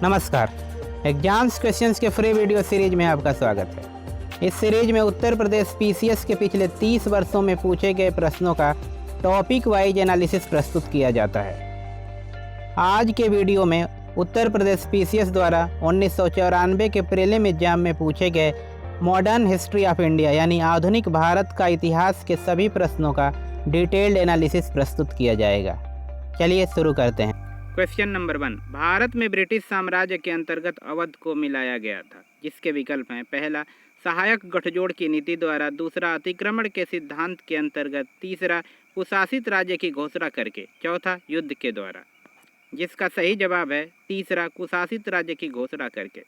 नमस्कार। Exams questions के free video series में आपका स्वागत है। इस सीरीज में उत्तर प्रदेश पीसीएस के पिछले 30 वर्षों में पूछे गए प्रश्नों का टॉपिक वाइज एनालिसिस प्रस्तुत किया जाता है। आज के वीडियो में उत्तर प्रदेश पीसीएस द्वारा 1994 के प्रीलिम एग्जाम में पूछे गए मॉडर्न हिस्ट्री ऑफ इंडिया यानी आधुनिक भारत का इतिहास के सभी प्रश्नों का डिटेल्ड एनालिसिस प्रस्तुत किया जाएगा। चलिए शुरू करते हैं। क्वेश्चन नंबर 1, भारत में ब्रिटिश साम्राज्य के अंतर्गत अवध को मिलाया गया था, जिसके विकल्प हैं। पहला, सहायक गठजोड़ की नीति द्वारा। दूसरा, अतिक्रमण के सिद्धांत के अंतर्गत। तीसरा, कुशासित राज्य की घोषणा करके। चौथा, युद्ध के द्वारा। जिसका सही जवाब है तीसरा, कुशासित राज्य की घोषणा करके।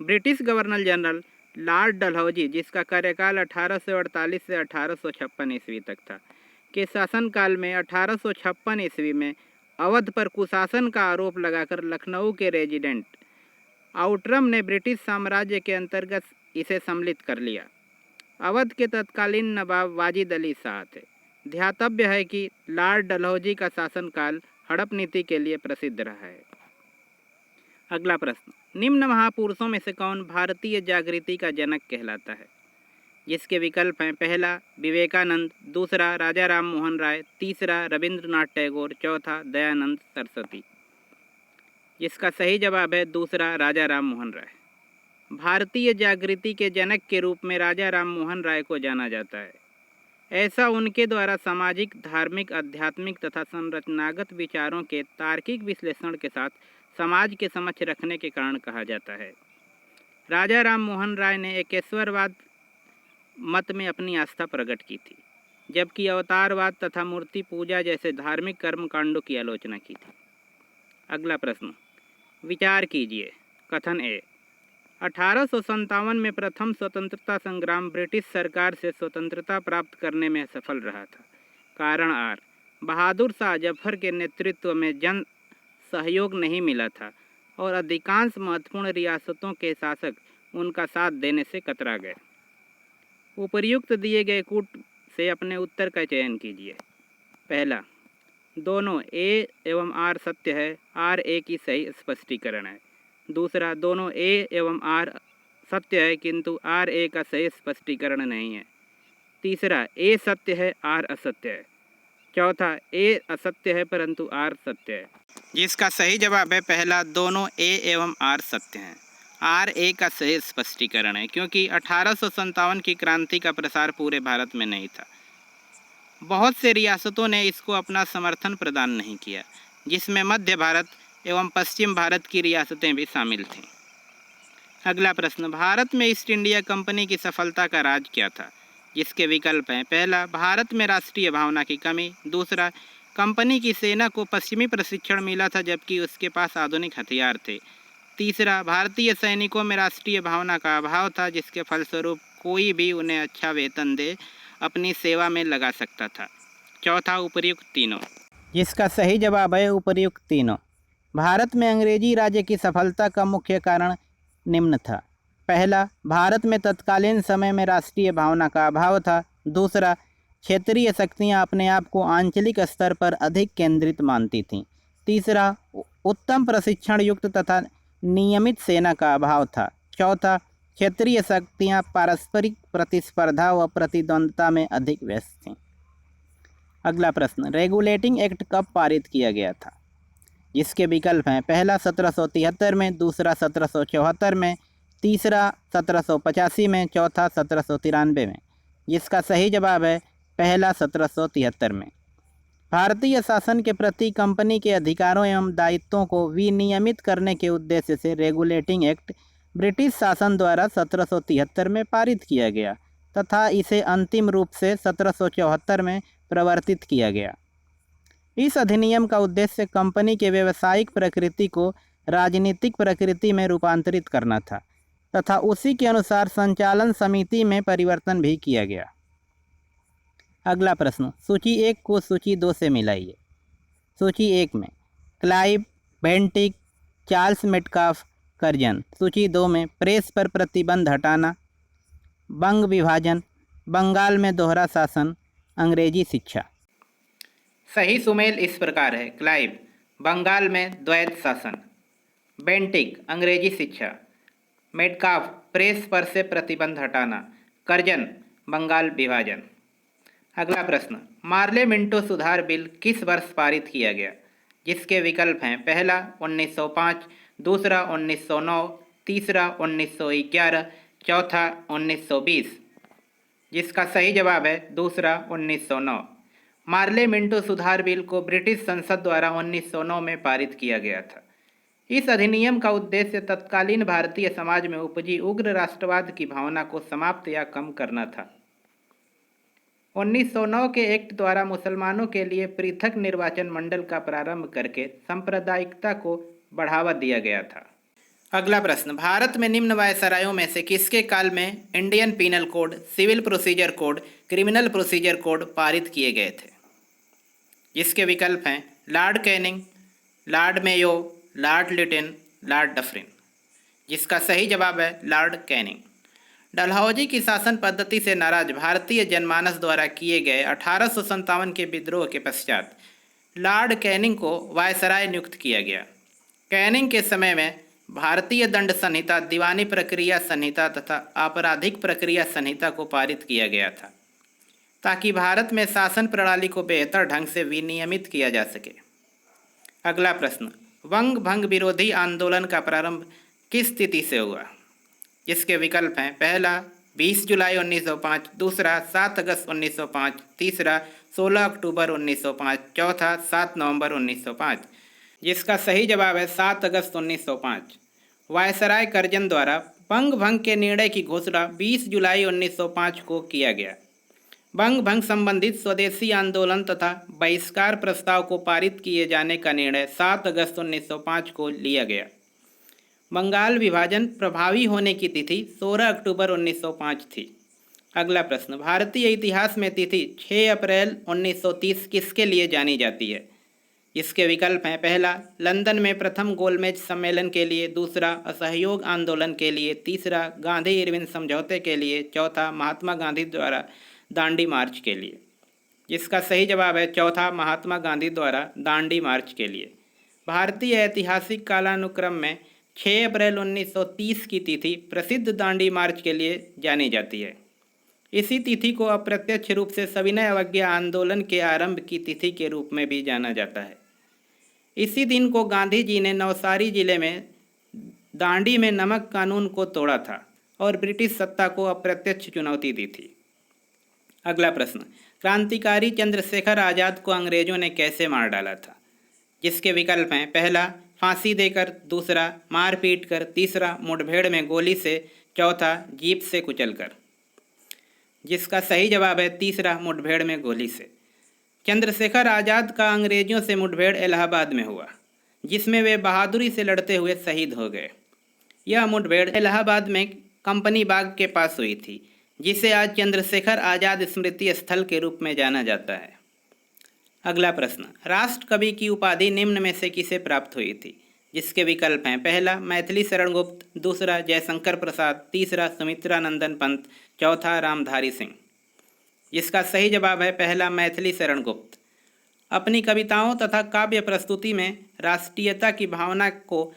British governor general Lord Dalhousie, जिसका कार्यकाल 1848 से 1856 ईस्वी तक था, के शासनकाल में 1856 ईस्वी में अवध पर कुशासन का आरोप लगाकर लखनऊ के रेजिडेंट आउटरम ने ब्रिटिश साम्राज्य के अंतर्गत इसे सम्मिलित कर लिया। अवध के तत्कालीन नवाब वाजिद अली शाह थे। ध्यातव्य है कि लॉर्ड डलहौजी का शासनकाल हड़प नीति के लिए प्रसिद्ध रहा है। अगला प्रश्न, निम्न महापुरुषों में से कौन भारतीय जागृति का जनक कहलाता है? जिसके विकल्प हैं। पहला, विवेकानंद। दूसरा, राजा राम मोहन राय। तीसरा, रविंद्रनाथ टैगोर। चौथा, दयानंद सरस्वती। जिसका सही जवाब है दूसरा, राजा राम मोहन राय। भारतीय जागृति के जनक के रूप में राजा राम मोहन राय को जाना जाता है। ऐसा उनके द्वारा सामाजिक, धार्मिक, आध्यात्मिक तथा संरचनागत विचारों के तार्किक विश्लेषण के साथ समाज के समक्ष रखने के कारण कहा जाता है। राजा राम मोहन राय ने एकेश्वरवाद मत में अपनी आस्था प्रकट की थी, जबकि अवतारवाद तथा मूर्ति पूजा जैसे धार्मिक कर्मकांडों की आलोचना की थी। अगला प्रश्न, विचार कीजिए। कथन ए, 1857 में प्रथम स्वतंत्रता संग्राम ब्रिटिश सरकार से स्वतंत्रता प्राप्त करने में सफल रहा था। कारण आर, बहादुर शाह जफर के नेतृत्व में जन सहयोग नहीं मिला था और अधिकांश महत्वपूर्ण रियासतों के शासक उनका साथ देने से कतरा गए। उपर्युक्त दिए गए कूट से अपने उत्तर का चयन कीजिए। पहला, दोनों ए एवं आर सत्य है, आर ए की सही स्पष्टीकरण है। दूसरा, दोनों ए एवं आर सत्य है किंतु आर ए का सही स्पष्टीकरण नहीं है। तीसरा, ए सत्य है, आर असत्य है। चौथा, ए असत्य है परंतु आर सत्य है। जिसका सही जवाब है पहला, दोनों ए एवं आर सत्य हैं। आर ए का सही स्पष्टीकरण है, क्योंकि 1857 की क्रांति का प्रसार पूरे भारत में नहीं था। बहुत से रियासतों ने इसको अपना समर्थन प्रदान नहीं किया, जिसमें मध्य भारत एवं पश्चिम भारत की रियासतें भी शामिल थीं। अगला प्रश्न, भारत में ईस्ट इंडिया कंपनी की सफलता का राज क्या था? जिसके विकल्प हैं। पहला, भारत में राष्ट्रीय भावना की कमी। दूसरा, कंपनी की सेना को पश्चिमी प्रशिक्षण मिला था जबकि उसके पास आधुनिक हथियार थे। तीसरा, भारतीय सैनिकों में राष्ट्रीय भावना का अभाव था, जिसके फलस्वरूप कोई भी उन्हें अच्छा वेतन दे अपनी सेवा में लगा सकता था। चौथा, उपर्युक्त तीनों। जिसका सही जवाब है उपर्युक्त तीनों। भारत में अंग्रेजी राज्य की सफलता का मुख्य कारण निम्न था। पहला, भारत में तत्कालीन समय में राष्ट्रीय भावना का अभाव था। दूसरा, क्षेत्रीय शक्तियां अपने आप को आंचलिक स्तर पर अधिक केंद्रित मानती थीं। तीसरा, उत्तम प्रशिक्षण युक्त तथा नियमित सेना का अभाव था। चौथा, क्षेत्रीय शक्तियां पारस्परिक प्रतिस्पर्धा व प्रतिद्वंद्विता में अधिक व्यस्त थीं। अगला प्रश्न, रेगुलेटिंग एक्ट कब पारित किया गया था? जिसके विकल्प हैं। पहला, 1773 में। दूसरा, 1774 में। तीसरा, 1785 में। चौथा, 1793 में। जिसका सही जवाब है पहला, 1773 में। भारतीय शासन के प्रति कंपनी के अधिकारों एवं दायित्वों को विनियमित करने के उद्देश्य से रेगुलेटिंग एक्ट ब्रिटिश शासन द्वारा 1773 में पारित किया गया तथा इसे अंतिम रूप से 1774 में प्रवर्तित किया गया। इस अधिनियम का उद्देश्य कंपनी के व्यावसायिक प्रकृति को राजनीतिक प्रकृति में रूपांतरित करना था तथा उसी के अनुसार संचालन समिति में परिवर्तन भी किया गया। अगला प्रश्न, सूची 1 को सूची 2 से मिलाइए। सूची 1 में Clive, Bentinck, Charles Metcalfe, Curzon. सूची 2 में प्रेस पर प्रतिबंध हटाना, बंग विभाजन, बंगाल में दोहरा शासन, अंग्रेजी शिक्षा। सही सुमेल इस प्रकार है। क्लाइव, बंगाल में द्वैत शासन। बेंटिक अंग्रेजी शिक्षा, मेटकाफ प्रेस पर से प्रतिबंध हटाना, कर्जन बंगाल विभाजन। अगला प्रश्न, मार्ले मिंटो सुधार बिल किस वर्ष पारित किया गया? जिसके विकल्प हैं, पहला 1905, दूसरा 1909, तीसरा 1911, चौथा 1920। जिसका सही जवाब है दूसरा 1909। मार्ले मिंटो सुधार बिल को ब्रिटिश संसद द्वारा 1909 में पारित किया गया था। इस अधिनियम का उद्देश्य तत्कालीन भारतीय समाज में उपजी उग्र राष्ट्रवाद की भावना को समाप्त या कम करना था। 1909 के एक्ट द्वारा मुसलमानों के लिए पृथक निर्वाचन मंडल का प्रारंभ करके सांप्रदायिकता को बढ़ावा दिया गया था। अगला प्रश्न, भारत में निम्न वायसरायों में से किसके काल में Indian penal code, civil procedure code, criminal procedure code पारित किए गए थे? जिसके विकल्प हैं, Lord Canning, Lord Mayo, Lord Lytton, Lord Dufferin. जिसका सही जवाब है लॉर्ड कैनिंग। डलहौजी की शासन पद्धति से नाराज भारतीय जनमानस द्वारा किए गए 1857 के विद्रोह के पश्चात लॉर्ड कैनिंग को वायसराय नियुक्त किया गया। कैनिंग के समय में भारतीय दंड संहिता, दीवानी प्रक्रिया संहिता तथा आपराधिक प्रक्रिया संहिता को पारित किया गया था ताकि भारत में शासन प्रणाली को बेहतर ढंग से विनियमित किया जा सके। अगला प्रश्न, वंग भंग विरोधी आंदोलन का प्रारंभ किस तिथि से हुआ? जिसके विकल्प हैं, पहला 20 जुलाई 1905, दूसरा 7 अगस्त 1905, तीसरा 16 अक्टूबर 1905, चौथा 7 नवंबर 1905। जिसका सही जवाब है 7 अगस्त 1905। वायसराय कर्जन द्वारा बंग भंग के निर्णय की घोषणा 20 जुलाई 1905 को किया गया। बंग भंग संबंधित स्वदेशी आंदोलन तथा बहिष्कार प्रस्ताव को पारित किए जाने का निर्णय 7 अगस्त 1905 को लिया गया। बंगाल विभाजन प्रभावी होने की तिथि 16 अक्टूबर 1905 थी। अगला प्रश्न, भारतीय इतिहास में तिथि 6 अप्रैल 1930 किसके लिए जानी जाती है? इसके विकल्प हैं, पहला लंदन में प्रथम गोलमेज सम्मेलन के लिए, दूसरा असहयोग आंदोलन के लिए, तीसरा गांधी इरविन समझौते के लिए, चौथा महात्मा गांधी द्वारा दांडी मार्च के लिए। जिसका सही जवाब है चौथा, महात्मा गांधी द्वारा दांडी मार्च के लिए। भारतीय ऐतिहासिक कालानुक्रम में 6 अप्रैल 1930 की तिथि प्रसिद्ध दांडी मार्च के लिए जानी जाती है। इसी तिथि को अप्रत्यक्ष रूप से सविनय अवज्ञा आंदोलन के आरंभ की तिथि के रूप में भी जाना जाता है। इसी दिन को गांधी जी ने नवसारी जिले में दांडी में नमक कानून को तोड़ा था और ब्रिटिश सत्ता को अप्रत्यक्ष चुनौती दी थी। अगला प्रश्न, क्रांतिकारी चंद्रशेखर आज़ाद को अंग्रेजों ने कैसे मार डाला था? जिसके विकल्प हैं, पहला फांसी देकर, दूसरा मार पीट कर, तीसरा मुठभेड़ में गोली से, चौथा जीप से कुचलकर। जिसका सही जवाब है तीसरा, मुठभेड़ में गोली से। चंद्रशेखर आज़ाद का अंग्रेजों से मुठभेड़ इलाहाबाद में हुआ, जिसमें वे बहादुरी से लड़ते हुए शहीद हो गए। यह मुठभेड़ इलाहाबाद में कंपनी बाग के पास हुई थी, जिसे आज चंद्रशेखर आज़ाद स्मृति स्थल के रूप में जाना जाता है। अगला प्रश्न, राष्ट्र कवि की उपाधि निम्न में से किसे प्राप्त हुई थी? जिसके विकल्प हैं, पहला मैथिली शरण गुप्त, दूसरा जयशंकर प्रसाद, तीसरा सुमित्रा नंदन पंत, चौथा रामधारी सिंह। जिसका सही जवाब है पहला, मैथिली शरण गुप्त। अपनी कविताओं तथा काव्य प्रस्तुति में राष्ट्रीयता की भावना को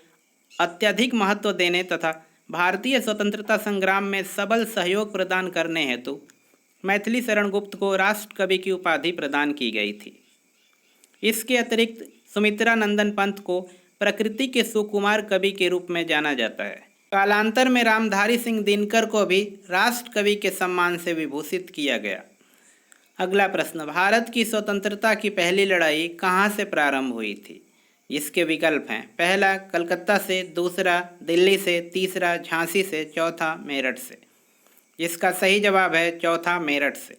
अत्यधिक महत्व देने तथा भारतीय स्वतंत्रता संग्राम में सबल सहयोग प्रदान करने हेतु मैथिली शरण गुप्त को राष्ट्र कवि की उपाधि प्रदान की गई थी। इसके अतिरिक्त सुमित्रा नंदन पंत को प्रकृति के सुकुमार कवि के रूप में जाना जाता है। कालांतर में रामधारी सिंह दिनकर को भी राष्ट्र कवि के सम्मान से विभूषित किया गया। अगला प्रश्न, भारत की स्वतंत्रता की पहली लड़ाई कहाँ से प्रारंभ हुई थी? इसके विकल्प हैं, पहला कलकत्ता से, दूसरा दिल्ली से, तीसरा झांसी से, चौथा मेरठ से। जिसका सही जवाब है चौथा, मेरठ से।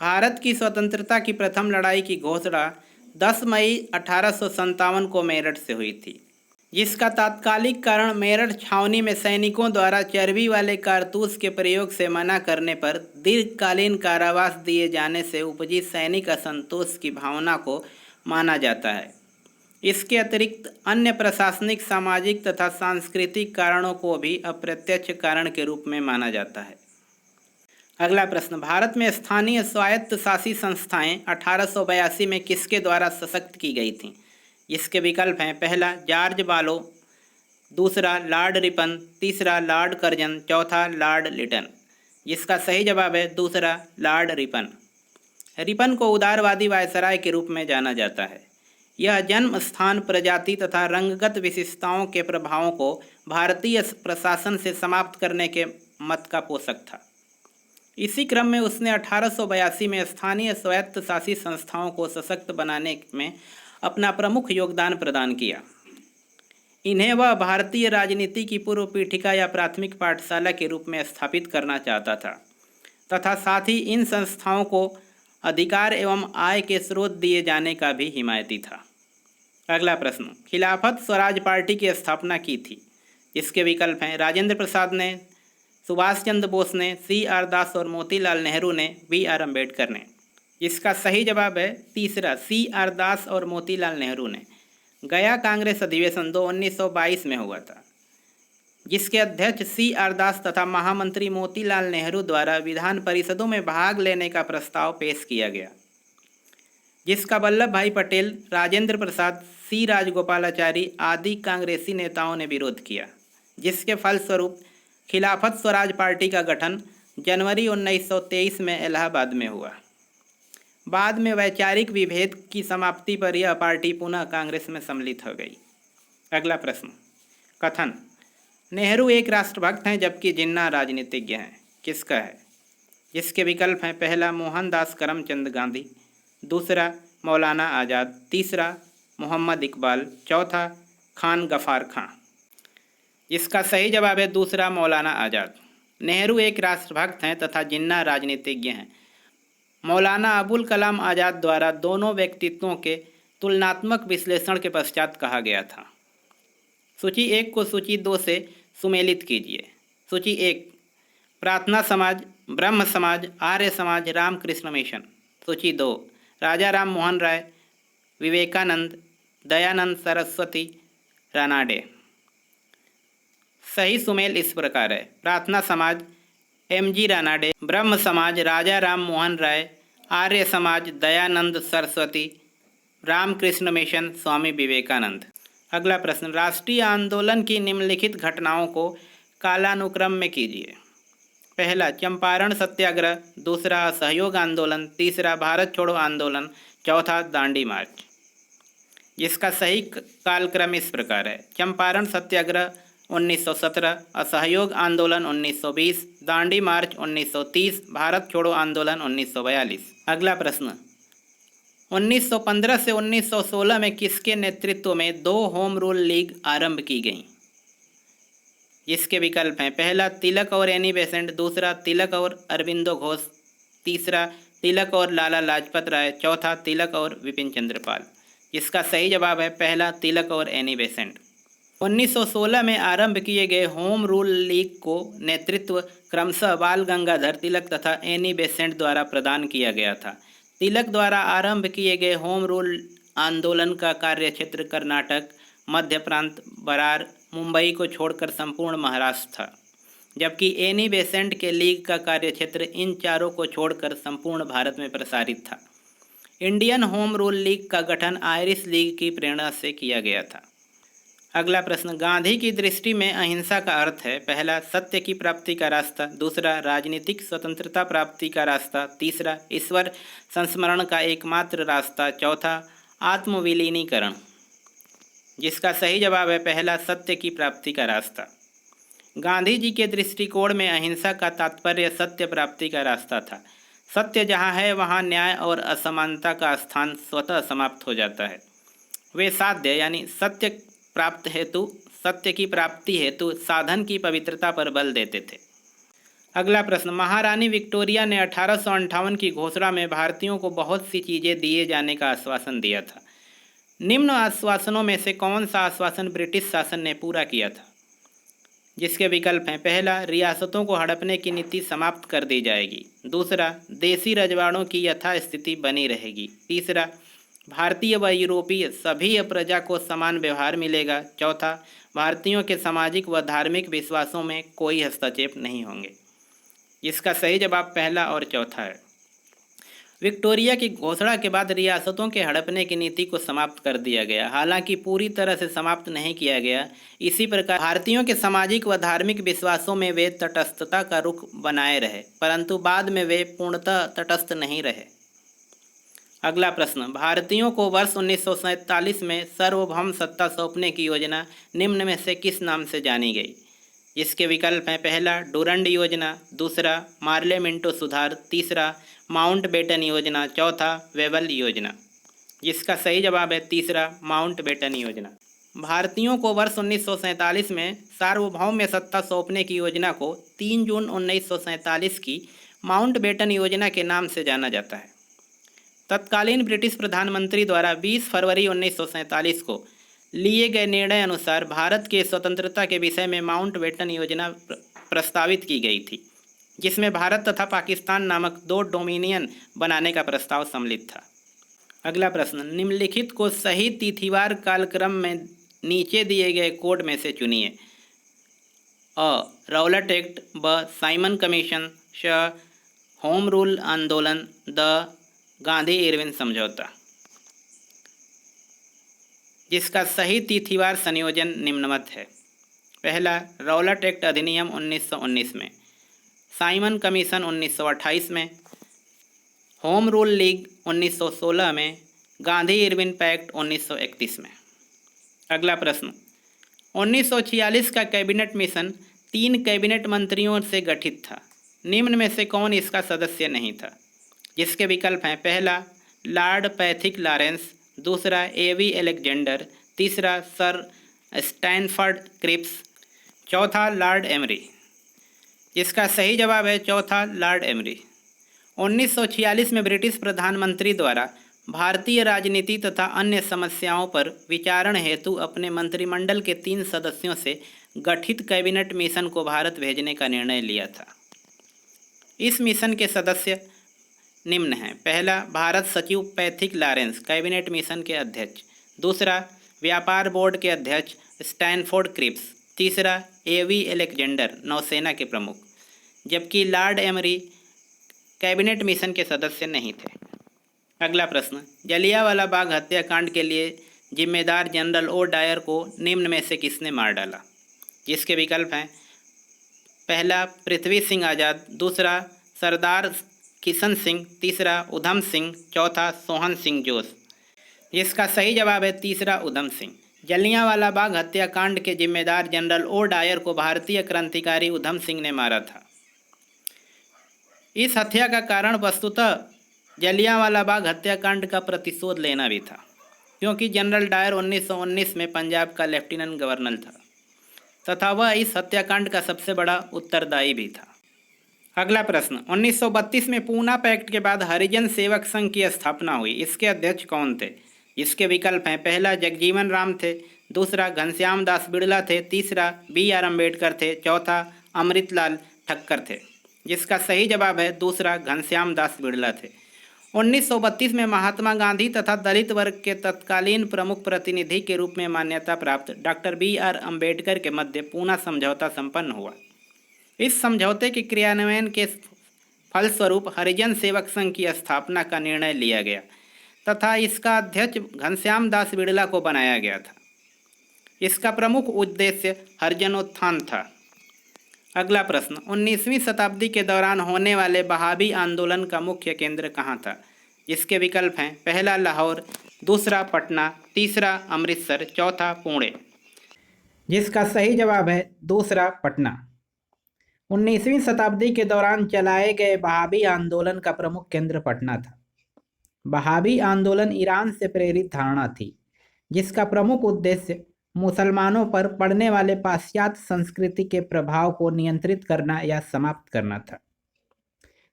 भारत की स्वतंत्रता की प्रथम लड़ाई की घोषणा 10 मई 1857 को मेरठ से हुई थी, जिसका तात्कालिक कारण मेरठ छावनी में सैनिकों द्वारा चर्बी वाले कारतूस के प्रयोग से मना करने पर दीर्घकालीन कारावास दिए जाने से उपजी सैनिक असंतोष की भावना को माना जाता है। इसके अतिरिक्त अन्य प्रशासनिक, सामाजिक तथा सांस्कृतिक कारणों को भी अप्रत्यक्ष कारण के रूप में माना जाता है। अगला प्रश्न, भारत में स्थानीय स्वायत्त शासी संस्थाएं 1882 में किसके द्वारा सशक्त की गई थीं? इसके विकल्प हैं, पहला जॉर्ज बालो, दूसरा लॉर्ड रिपन, तीसरा लॉर्ड कर्जन, चौथा लॉर्ड लिटन। जिसका सही जवाब है दूसरा लॉर्ड रिपन। रिपन को उदारवादी वायसराय के रूप में जाना जाता है। यह जन्म स्थान, प्रजाति तथा रंगगत विशेषताओं के प्रभावों को भारतीय प्रशासन से समाप्त करने के मत का पोषक था। इसी क्रम में उसने 1882 में स्थानीय स्वायत्त शासित संस्थाओं को सशक्त बनाने में अपना प्रमुख योगदान प्रदान किया। इन्हें वह भारतीय राजनीति की पूर्व पीठिका या प्राथमिक पाठशाला के रूप में स्थापित करना चाहता था तथा साथ ही इन संस्थाओं को अधिकार एवं आय के स्रोत दिए जाने का भी हिमायती था। अगला प्रश्न, खिलाफत स्वराज पार्टी की स्थापना की थी। इसके विकल्प हैं राजेंद्र प्रसाद ने, सुभाष चंद्र बोस ने, CR दास और मोतीलाल नेहरू ने, BR अम्बेडकर ने। इसका सही जवाब है तीसरा CR दास और मोतीलाल नेहरू ने। गया कांग्रेस अधिवेशन 1922 में हुआ था, जिसके अध्यक्ष CR दास तथा महामंत्री मोतीलाल नेहरू द्वारा विधान परिषदों में भाग लेने का प्रस्ताव पेश किया गया, जिसका वल्लभ भाई पटेल, राजेंद्र प्रसाद, C राजगोपालाचारी आदि कांग्रेसी नेताओं ने विरोध किया, जिसके फलस्वरूप खिलाफत स्वराज पार्टी का गठन जनवरी 1923 में इलाहाबाद में हुआ। बाद में वैचारिक विभेद की समाप्ति पर यह पार्टी पुनः कांग्रेस में सम्मिलित हो गई। अगला प्रश्न, कथन नेहरू एक राष्ट्रभक्त हैं जबकि जिन्ना राजनीतिज्ञ हैं, किसका है? जिसके विकल्प हैं पहला मोहनदास करमचंद गांधी, दूसरा मौलाना आज़ाद, तीसरा मोहम्मद इकबाल, चौथा खान गफ़ार खां। इसका सही जवाब है दूसरा मौलाना आज़ाद। नेहरू एक राष्ट्रभक्त हैं तथा जिन्ना राजनीतिज्ञ हैं। मौलाना अबुल कलाम आज़ाद द्वारा दोनों व्यक्तित्वों के तुलनात्मक विश्लेषण के पश्चात कहा गया था। सूची 1 को सूची 2 से सुमेलित कीजिए। सूची 1 प्रार्थना समाज, ब्रह्म समाज, आर्य समाज, रामकृष्ण मिशन। सूची 2 राजा राम मोहन राय, विवेकानंद, दयानंद सरस्वती, रानाडे। सही सुमेल इस प्रकार है प्रार्थना समाज MG रानाडे, ब्रह्म समाज राजा राम मोहन राय, आर्य समाज दयानंद सरस्वती, रामकृष्ण मिशन स्वामी विवेकानंद। अगला प्रश्न, राष्ट्रीय आंदोलन की निम्नलिखित घटनाओं को कालानुक्रम में कीजिए। पहला चंपारण सत्याग्रह, दूसरा असहयोग आंदोलन, तीसरा भारत छोड़ो आंदोलन, चौथा दांडी मार्च। जिसका सही कालक्रम इस प्रकार है चंपारण सत्याग्रह 1917, असहयोग आंदोलन 1920, दांडी मार्च 1930, भारत छोड़ो आंदोलन 1942। अगला प्रश्न, 1915 से 1916 में किसके नेतृत्व में 2 होम रूल लीग आरंभ की गई? इसके विकल्प हैं पहला तिलक और एनी बेसेंट, दूसरा तिलक और अरविंदो घोष, तीसरा तिलक और लाला लाजपत राय, चौथा तिलक और विपिन चंद्र पाल। इसका सही जवाब है पहला तिलक और एनी बेसेंट। 1916 में आरंभ किए गए होम रूल लीग को नेतृत्व क्रमशः बाल गंगाधर तिलक तथा एनी बेसेंट द्वारा प्रदान किया गया था। तिलक द्वारा आरंभ किए गए होम रूल आंदोलन का कार्यक्षेत्र कर्नाटक, मध्य प्रांत, बरार, मुंबई को छोड़कर संपूर्ण महाराष्ट्र था, जबकि एनी बेसेंट के लीग का कार्यक्षेत्र इन चारों को छोड़कर संपूर्ण भारत में प्रसारित था। इंडियन होम रूल लीग का गठन आयरिश लीग की प्रेरणा से किया गया था। अगला प्रश्न, गांधी की दृष्टि में अहिंसा का अर्थ है पहला सत्य की प्राप्ति का रास्ता, दूसरा राजनीतिक स्वतंत्रता प्राप्ति का रास्ता, तीसरा ईश्वर संस्मरण का एकमात्र रास्ता, चौथा आत्मविलीनीकरण। जिसका सही जवाब है पहला सत्य की प्राप्ति का रास्ता। गांधी जी के दृष्टिकोण में अहिंसा का तात्पर्य सत्य प्राप्ति का रास्ता था। सत्य जहाँ है वहाँ न्याय और असमानता का स्थान स्वतः समाप्त हो जाता है। वे साध्य यानी सत्य प्राप्त हेतु, सत्य की प्राप्ति हेतु साधन की पवित्रता पर बल देते थे। अगला प्रश्न, महारानी विक्टोरिया ने 1858 की घोषणा में भारतीयों को बहुत सी चीज़ें दिए जाने का आश्वासन दिया था। निम्न आश्वासनों में से कौन सा आश्वासन ब्रिटिश शासन ने पूरा किया था? जिसके विकल्प हैं पहला रियासतों को हड़पने की नीति समाप्त कर दी जाएगी, दूसरा देसी रजवाड़ों की यथास्थिति बनी रहेगी, तीसरा भारतीय व यूरोपीय सभी प्रजा को समान व्यवहार मिलेगा, चौथा भारतीयों के सामाजिक व धार्मिक विश्वासों में कोई हस्तक्षेप नहीं होंगे। इसका सही जवाब पहला और चौथा है। विक्टोरिया की घोषणा के बाद रियासतों के हड़पने की नीति को समाप्त कर दिया गया, हालांकि पूरी तरह से समाप्त नहीं किया गया। इसी प्रकार भारतीयों के सामाजिक व धार्मिक विश्वासों में वे तटस्थता का रुख बनाए रहे, परंतु बाद में वे पूर्णतः तटस्थ नहीं रहे। अगला प्रश्न, भारतीयों को वर्ष 1947 में सार्वभौम सत्ता सौंपने की योजना निम्न में से किस नाम से जानी गई? इसके विकल्प हैं, पहला डूरंड योजना, दूसरा मार्ले मिंटो सुधार, तीसरा माउंटबेटन योजना, चौथा वेबल योजना। जिसका सही जवाब है तीसरा माउंटबेटन योजना। भारतीयों को वर्ष 1947 में सार्वभौम सत्ता सौंपने की योजना को 3 जून 1947 की माउंटबेटन योजना के नाम से जाना जाता है। तत्कालीन ब्रिटिश प्रधानमंत्री द्वारा 20 फरवरी 1947 को लिए गए निर्णय अनुसार भारत के स्वतंत्रता के विषय में माउंटबेटन योजना प्रस्तावित की गई थी, जिसमें भारत तथा पाकिस्तान नामक 2 डोमिनियन बनाने का प्रस्ताव सम्मिलित था। अगला प्रश्न, निम्नलिखित को सही तिथिवार कालक्रम में नीचे दिए गए कोड में से चुनिए। अ राउलट एक्ट, ब साइमन कमीशन, श होम रूल आंदोलन, द गांधी इरविन समझौता। जिसका सही तिथिवार संयोजन निम्नवत है, पहला राउलट एक्ट अधिनियम 1919 में, साइमन कमीशन 1928 में, होम रूल लीग 1916 में, गांधी इरविन पैक्ट 1931 में। अगला प्रश्न, 1946 का कैबिनेट मिशन 3 कैबिनेट मंत्रियों से गठित था, निम्न में से कौन इसका सदस्य नहीं था? जिसके विकल्प हैं, पहला लॉर्ड पैथिक लॉरेंस, दूसरा एवी अलेक्जेंडर, तीसरा सर स्टैनफोर्ड क्रिप्स, चौथा लॉर्ड एमरी। जिसका सही जवाब है चौथा लॉर्ड एमरी। 1946 में ब्रिटिश प्रधानमंत्री द्वारा भारतीय राजनीति तथा अन्य समस्याओं पर विचारण हेतु अपने मंत्रिमंडल के 3 सदस्यों से गठित कैबिनेट मिशन को भारत भेजने का निर्णय लिया था। इस मिशन के सदस्य निम्न हैं, पहला भारत सचिव पैथिक लॉरेंस, कैबिनेट मिशन के अध्यक्ष, दूसरा व्यापार बोर्ड के अध्यक्ष स्टैनफोर्ड क्रिप्स, तीसरा एवी अलेक्जेंडर, नौसेना के प्रमुख, जबकि लॉर्ड एमरी कैबिनेट मिशन के सदस्य नहीं थे। अगला प्रश्न, जलियांवाला बाग हत्याकांड के लिए जिम्मेदार जनरल ओ डायर को निम्न में से किसने मार डाला? जिसके विकल्प हैं, पहला पृथ्वी सिंह आज़ाद, दूसरा सरदार किशन सिंह, तीसरा उधम सिंह, चौथा सोहन सिंह जोश। जिसका सही जवाब है तीसरा उधम सिंह। जलियांवाला बाग हत्याकांड के जिम्मेदार जनरल ओ डायर को भारतीय क्रांतिकारी उधम सिंह ने मारा था। इस हत्या का कारण वस्तुतः जलियांवाला बाग हत्याकांड का प्रतिशोध लेना भी था, क्योंकि जनरल डायर 1919 में पंजाब का लेफ्टिनेंट गवर्नर था तथा वह इस हत्याकांड का सबसे बड़ा उत्तरदायी भी था। अगला प्रश्न, 1932 में पूना पैक्ट के बाद हरिजन सेवक संघ की स्थापना हुई, इसके अध्यक्ष कौन थे? इसके विकल्प हैं, पहला जगजीवन राम थे, दूसरा घनश्याम दास बिड़ला थे, तीसरा BR अम्बेडकर थे, चौथा अमृतलाल ठक्कर थे। जिसका सही जवाब है दूसरा घनश्याम दास बिड़ला थे। 1932 में महात्मा गांधी तथा दलित वर्ग के तत्कालीन प्रमुख प्रतिनिधि के रूप में मान्यता प्राप्त डॉक्टर BR अम्बेडकर के मध्य पूना समझौता संपन्न हुआ। इस समझौते के क्रियान्वयन के फलस्वरूप हरिजन सेवक संघ की स्थापना का निर्णय लिया गया तथा इसका अध्यक्ष घनश्याम दास बिड़ला को बनाया गया था। इसका प्रमुख उद्देश्य हरिजनोत्थान था। अगला प्रश्न, 19वीं शताब्दी के दौरान होने वाले बहाबी आंदोलन का मुख्य केंद्र कहाँ था? जिसके विकल्प हैं, पहला लाहौर, दूसरा पटना, तीसरा अमृतसर, चौथा पुणे। जिसका सही जवाब है दूसरा पटना। 19वीं शताब्दी के दौरान चलाए गए बहाबी आंदोलन का प्रमुख केंद्र पटना था। बहाबी आंदोलन ईरान से प्रेरित धारणा थी, जिसका प्रमुख उद्देश्य मुसलमानों पर पड़ने वाले पाश्चात्य संस्कृति के प्रभाव को नियंत्रित करना या समाप्त करना था।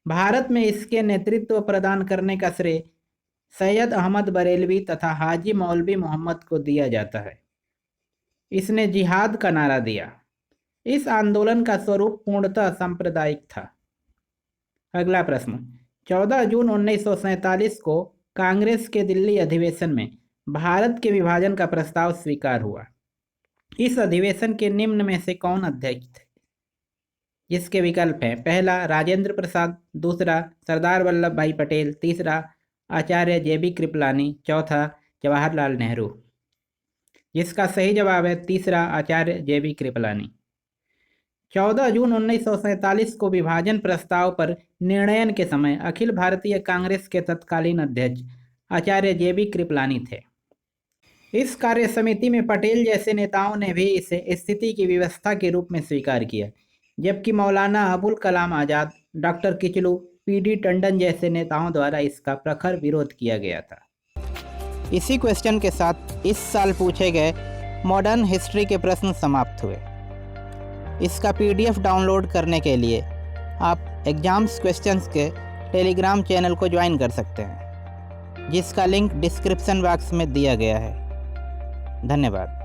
भारत में इसके नेतृत्व प्रदान करने का श्रेय सैयद अहमद बरेलवी तथा हाजी मौलवी मोहम्मद को दिया जाता है। इसने जिहाद का नारा दिया। इस आंदोलन का स्वरूप पूर्णतः सांप्रदायिक था। अगला प्रश्न, 14 जून 1947 को कांग्रेस के दिल्ली अधिवेशन में भारत के विभाजन का प्रस्ताव स्वीकार हुआ। इस अधिवेशन के निम्न में से कौन अध्यक्ष थे? जिसके विकल्प हैं पहला राजेंद्र प्रसाद, दूसरा सरदार वल्लभ भाई पटेल, तीसरा आचार्य JB कृपलानी, चौथा जवाहरलाल नेहरू। जिसका सही जवाब है तीसरा आचार्य JB कृपलानी। 14 जून 1947 को विभाजन प्रस्ताव पर निर्णयन के समय अखिल भारतीय कांग्रेस के तत्कालीन अध्यक्ष आचार्य JB कृपलानी थे। इस कार्य समिति में पटेल जैसे नेताओं ने भी इसे स्थिति की व्यवस्था के रूप में स्वीकार किया, जबकि मौलाना अबुल कलाम आज़ाद, डॉक्टर किचलू, PD टंडन जैसे नेताओं द्वारा इसका प्रखर विरोध किया गया था। इसी क्वेश्चन के साथ इस साल पूछे गए मॉडर्न हिस्ट्री के प्रश्न समाप्त हुए। इसका PDF डाउनलोड करने के लिए आप एग्जाम्स क्वेश्चंस के टेलीग्राम चैनल को ज्वाइन कर सकते हैं, जिसका लिंक डिस्क्रिप्शन बॉक्स में दिया गया है। धन्यवाद।